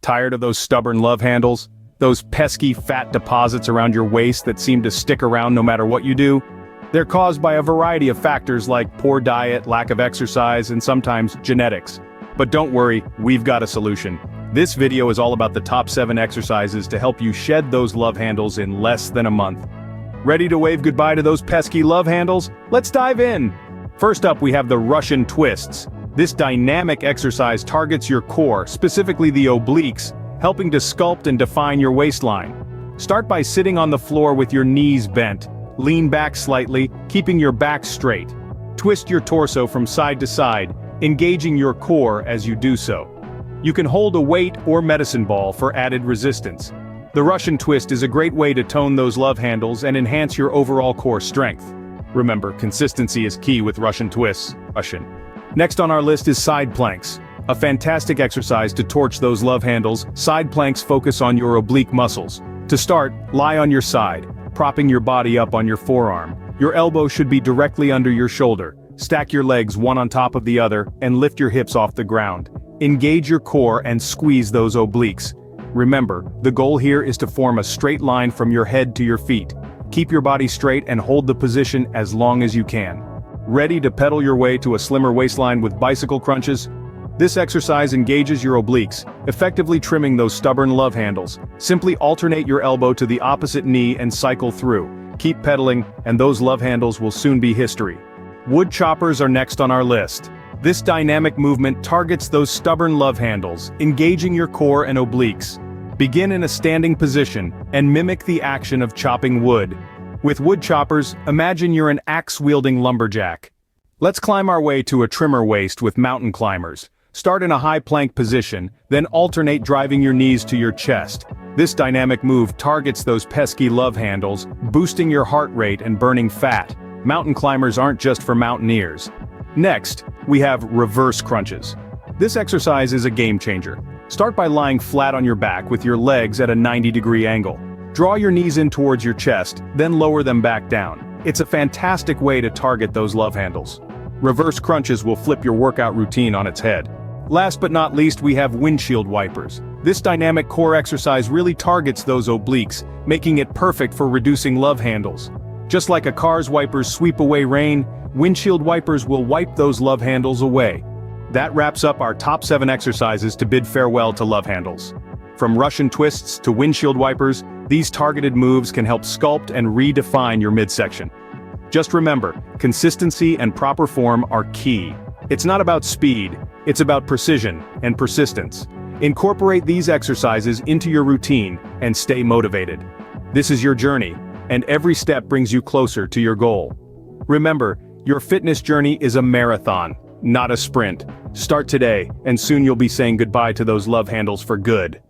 Tired of those stubborn love handles? Those pesky fat deposits around your waist that seem to stick around no matter what you do? They're caused by a variety of factors like poor diet, lack of exercise, and sometimes genetics. But don't worry, we've got a solution. This video is all about the top 7 exercises to help you shed those love handles in less than a month. Ready to wave goodbye to those pesky love handles? Let's dive in! First up, we have the Russian twists. This dynamic exercise targets your core, specifically the obliques, helping to sculpt and define your waistline. Start by sitting on the floor with your knees bent. Lean back slightly, keeping your back straight. Twist your torso from side to side, engaging your core as you do so. You can hold a weight or medicine ball for added resistance. The Russian twist is a great way to tone those love handles and enhance your overall core strength. Remember, consistency is key with Russian twists. Next on our list is side planks. A fantastic exercise to torch those love handles. Side planks focus on your oblique muscles. To start, lie on your side, propping your body up on your forearm. Your elbow should be directly under your shoulder. Stack your legs one on top of the other and lift your hips off the ground. Engage your core and squeeze those obliques. Remember, the goal here is to form a straight line from your head to your feet. Keep your body straight and hold the position as long as you can. Ready to pedal your way to a slimmer waistline with bicycle crunches? This exercise engages your obliques, effectively trimming those stubborn love handles. Simply alternate your elbow to the opposite knee and cycle through. Keep pedaling, and those love handles will soon be history. Woodchoppers are next on our list. This dynamic movement targets those stubborn love handles, engaging your core and obliques. Begin in a standing position and mimic the action of chopping wood. With woodchoppers, imagine you're an axe-wielding lumberjack. Let's climb our way to a trimmer waist with mountain climbers. Start in a high plank position, then alternate driving your knees to your chest. This dynamic move targets those pesky love handles, boosting your heart rate and burning fat. Mountain climbers aren't just for mountaineers. Next, we have reverse crunches. This exercise is a game changer. Start by lying flat on your back with your legs at a 90-degree angle. Draw your knees in towards your chest, then lower them back down. It's a fantastic way to target those love handles. Reverse crunches will flip your workout routine on its head. Last but not least, we have windshield wipers. This dynamic core exercise really targets those obliques, making it perfect for reducing love handles. Just like a car's wipers sweep away rain, windshield wipers will wipe those love handles away. That wraps up our top 7 exercises to bid farewell to love handles. From Russian twists to windshield wipers, these targeted moves can help sculpt and redefine your midsection. Just remember, consistency and proper form are key. It's not about speed, it's about precision and persistence. Incorporate these exercises into your routine and stay motivated. This is your journey, and every step brings you closer to your goal. Remember, your fitness journey is a marathon, not a sprint. Start today, and soon you'll be saying goodbye to those love handles for good.